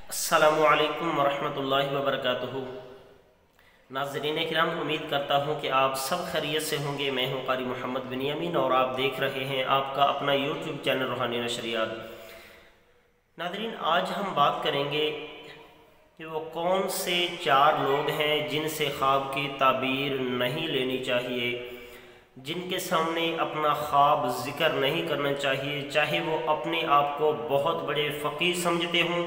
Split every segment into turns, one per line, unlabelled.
अस्सलामु अलैकुम वरहमतुल्लाहि वबरकातुहू। नाज़रीन किराम, उम्मीद करता हूँ कि आप सब खैरियत से होंगे। मैं हूँ कारी मोहम्मद बिनियामीन और आप देख रहे हैं आपका अपना यूट्यूब चैनल रूहानी नशरियात। नाज़रीन, आज हम बात करेंगे कि वो कौन से 4 लोग हैं जिनसे ख्वाब की ताबीर नहीं लेनी चाहिए, जिनके सामने अपना ख्वाब ज़िक्र नहीं करना चाहिए, चाहे वो अपने आप को बहुत बड़े फ़कीह समझते हों,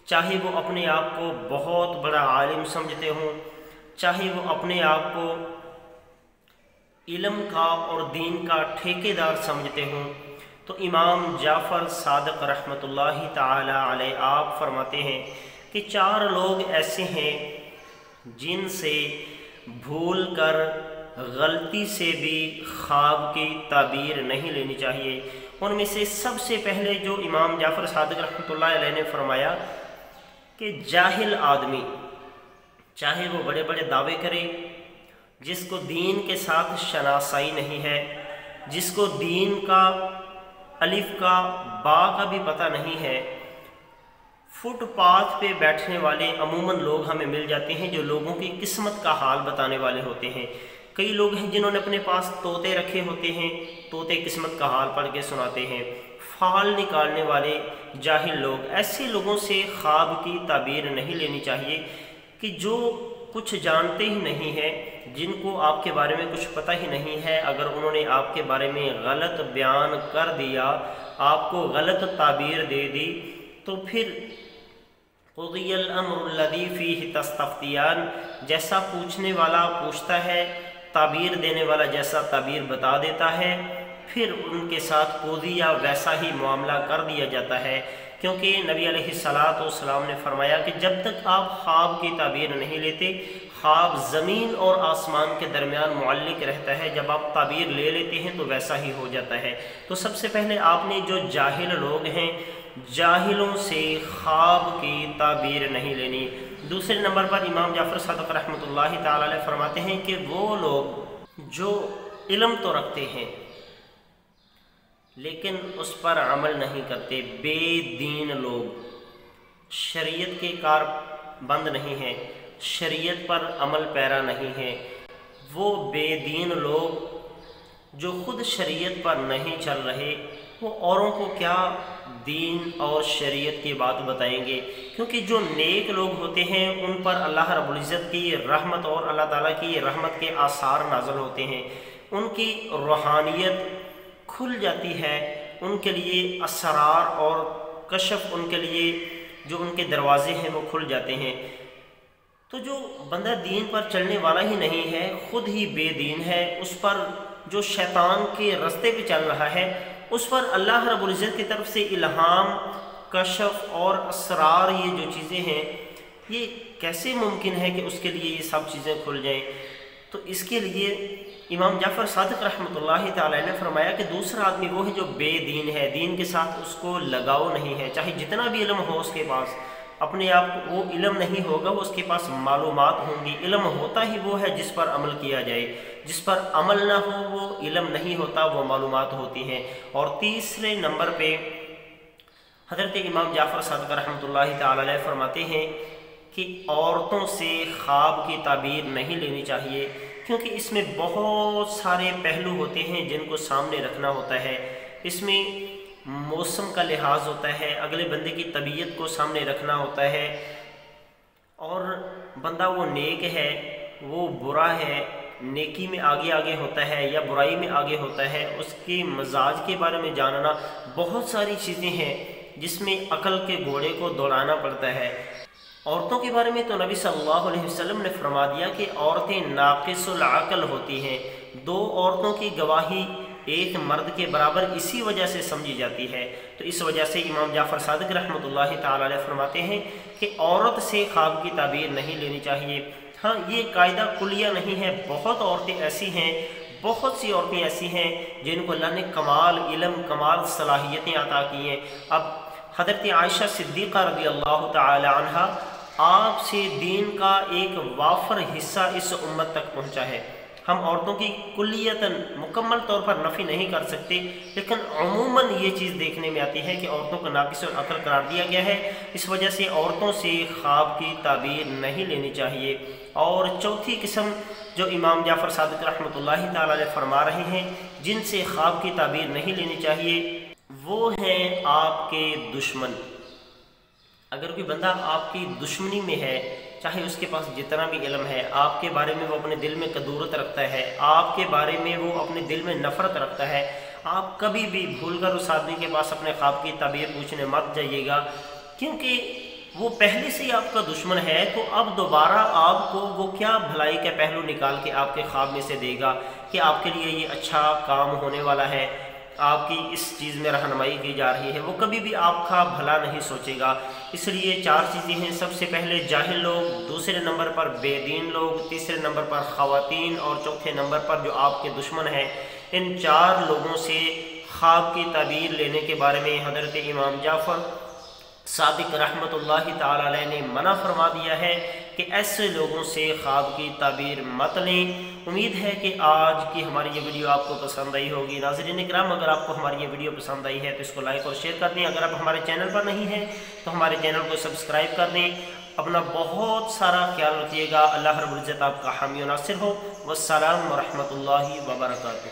चाहे वो अपने आप को बहुत बड़ा आलिम समझते हों, चाहे वो अपने आप को इल्म का और दीन का ठेकेदार समझते हों। तो इमाम जाफ़र सादिक़ रहमतुल्लाहि ताला अलैह आप फरमाते हैं कि 4 लोग ऐसे हैं जिनसे भूल कर गलती से भी ख्वाब की ताबीर नहीं लेनी चाहिए। उनमें से सबसे पहले जो इमाम जाफ़र सादिक़ रहमतुल्लाहि अलैह ने फरमाया कि जाहिल आदमी, चाहे वो बड़े बड़े दावे करे, जिसको दीन के साथ शनासाई नहीं है, जिसको दीन का अलिफ का बा का भी पता नहीं है, फुटपाथ पे बैठने वाले अमूमन लोग हमें मिल जाते हैं जो लोगों की किस्मत का हाल बताने वाले होते हैं। कई लोग हैं जिन्होंने अपने पास तोते रखे होते हैं, तोते किस्मत का हाल पढ़ के सुनाते हैं। फाल निकालने वाले जाहिल लोग, ऐसे लोगों से ख्वाब की ताबीर नहीं लेनी चाहिए कि जो कुछ जानते ही नहीं है, जिनको आपके बारे में कुछ पता ही नहीं है, अगर उन्होंने आपके बारे में गलत बयान कर दिया, आपको गलत ताबीर दे दी, तो फिर क़ुज़ियल अम्रुल लज़ी फ़ीहि तस्तफ़्तियान, जैसा पूछने वाला पूछता है, ताबीर देने वाला जैसा ताबीर बता देता है, फिर उनके साथ क़ुज़िया वैसा ही मामला कर दिया जाता है। क्योंकि नबी अलैहिस्सलातु वस्सलाम ने फरमाया कि जब तक आप ख्वाब की ताबीर नहीं लेते, ख्वाब ज़मीन और आसमान के दरमियान मुअल्लिक रहता है, जब आप ताबीर ले लेते हैं तो वैसा ही हो जाता है। तो सबसे पहले आपने जो जाहिल लोग हैं, जाहिलों से ख्वाब की ताबीर नहीं लेनी। दूसरे नंबर पर इमाम जाफ़र सादिक़ रहमतुल्लाहि ताला अलैह फरमाते हैं कि वो लोग जो इल्म तो रखते हैं लेकिन उस पर अमल नहीं करते, बेदीन लोग, शरीयत के कारबंद नहीं हैं, शरीयत पर अमल पैरा नहीं है, वो बेदीन लोग जो ख़ुद शरीयत पर नहीं चल रहे, वो औरों को क्या दीन और शरीयत की बात बताएंगे। क्योंकि जो नेक लोग होते हैं उन पर अल्लाह रब्बुल इज़्ज़त की रहमत और अल्लाह ताला की रहमत के आसार नाज़िल होते हैं, उनकी रूहानियत खुल जाती है, उनके लिए असरार और कशफ, उनके लिए जो उनके दरवाज़े हैं वो खुल जाते हैं। तो जो बंदा दीन पर चलने वाला ही नहीं है, ख़ुद ही बेदीन है, उस पर जो शैतान के रास्ते पे चल रहा है, उस पर अल्लाह रब्बुल इज़्ज़त की तरफ से इल्हाम, कशफ और असरार, ये जो चीज़ें हैं, ये कैसे मुमकिन है कि उसके लिए ये सब चीज़ें खुल जाएं। तो इसके लिए इमाम जाफ़र सादिक़ रहमतुल्लाहि ताला ने फरमाया कि दूसरा आदमी वो है जो बेदीन है, दीन के साथ उसको लगाव नहीं है, चाहे जितना भी इल्म हो उसके पास, अपने आप को वो इल्म नहीं होगा, वो उसके पास मालूमात होंगी। इल्म होता ही वो है जिस पर अमल किया जाए, जिस पर अमल ना हो वो इल्म नहीं होता, वो मालूमात होती हैं। और तीसरे नंबर पे हज़रत इमाम जाफ़र सादिक़ रहमतुल्लाहि ताला अलैह फरमाते हैं कि औरतों से ख्वाब की ताबीर नहीं लेनी चाहिए, क्योंकि इसमें बहुत सारे पहलू होते हैं जिनको सामने रखना होता है। इसमें मौसम का लिहाज होता है, अगले बंदे की तबीयत को सामने रखना होता है, और बंदा वो नेक है, वो बुरा है, नेकी में आगे आगे होता है या बुराई में आगे होता है, उसके मजाज के बारे में जानना, बहुत सारी चीज़ें हैं जिसमें अकल के घोड़े को दौड़ाना पड़ता है। औरतों के बारे में तो नबी सल्लल्लाहु अलैहि वसल्लम ने फरमा दिया कि औरतें नाक़िसुल अक़ल होती हैं। 2 औरतों की गवाही एक मर्द के बराबर इसी वजह से समझी जाती है। तो इस वजह से इमाम जाफ़र सादिक़ रहमतुल्लाहि ताला अलैह फरमाते हैं कि औरत से ख्वाब की ताबीर नहीं लेनी चाहिए। हाँ, ये कायदा कुलिया नहीं है, बहुत औरतें ऐसी हैं, बहुत सी औरतें ऐसी हैं जिनको अल्लाह ने कमाल इल्म, कमाल सलाहियतें अता की हैं। अब हज़रत आयशा सिद्दीक़ा रज़ी अल्लाह ताला अन्हा, आपसे दीन का एक वाफर हिस्सा इस उम्मत तक पहुँचा है। ہم عورتوں کی کلیتاً مکمل طور پر نفی نہیں کر سکتے، لیکن عموماً یہ چیز دیکھنے میں آتی ہے کہ عورتوں کو ناقص العقل قرار دیا گیا ہے، اس وجہ سے عورتوں سے خواب کی تعبیر نہیں لینی چاہیے۔ اور چوتھی قسم جو امام جعفر صادق رحمۃ اللہ تعالی علیہ فرما رہے ہیں جن سے خواب کی تعبیر نہیں لینی چاہیے، وہ ہیں آپ کے دشمن۔ اگر کوئی بندہ آپ کی دشمنی میں ہے، چاہے اس کے پاس جتنا بھی علم ہے، آپ کے بارے میں وہ اپنے دل میں کدورت رکھتا ہے، آپ کے بارے میں وہ اپنے دل میں نفرت رکھتا ہے، آپ کبھی بھی بھول کر اس آدمی کے پاس اپنے خواب کی تعبیر پوچھنے مت جائیے گا، کیونکہ وہ پہلے سے ہی آپ کا دشمن ہے۔ تو اب دوبارہ آپ کو وہ کیا بھلائی کا پہلو نکال کے آپ کے خواب میں سے دے گا کہ آپ کے لیے یہ اچھا کام ہونے والا ہے، آپ کی اس چیز میں رہنمائی کی جا رہی ہے، وہ کبھی بھی آپ کا بھلا نہیں سوچے گا۔ اس لیے 4 چیزیں ہیں، سب سے پہلے جاہل لوگ، دوسرے نمبر پر بے دین لوگ، تیسرے نمبر پر خواتین، اور چوتھے نمبر پر جو آپ کے دشمن ہیں۔ ان 4 لوگوں سے خواب کی تعبیر لینے کے بارے میں حضرت امام جعفر صادق رحمۃ اللہ تعالی علیہ نے منع فرما دیا ہے کہ ایسے لوگوں سے خواب کی تعبیر مت لیں۔ امید ہے کہ آج کی ہماری یہ ویڈیو آپ کو پسند آئی ہوگی۔ ناظرین اکرام، اگر آپ کو ہماری یہ ویڈیو پسند آئی ہے تو اس کو لائک اور شیئر کر دیں۔ اگر آپ ہمارے چینل پر نہیں ہیں تو ہمارے چینل کو سبسکرائب کر دیں۔ اپنا بہت سارا خیال رکھیے گا۔ اللہ رب العزت آپ کا حامی و ناصر ہو۔ والسلام ورحمۃ اللہ وبرکاتہ۔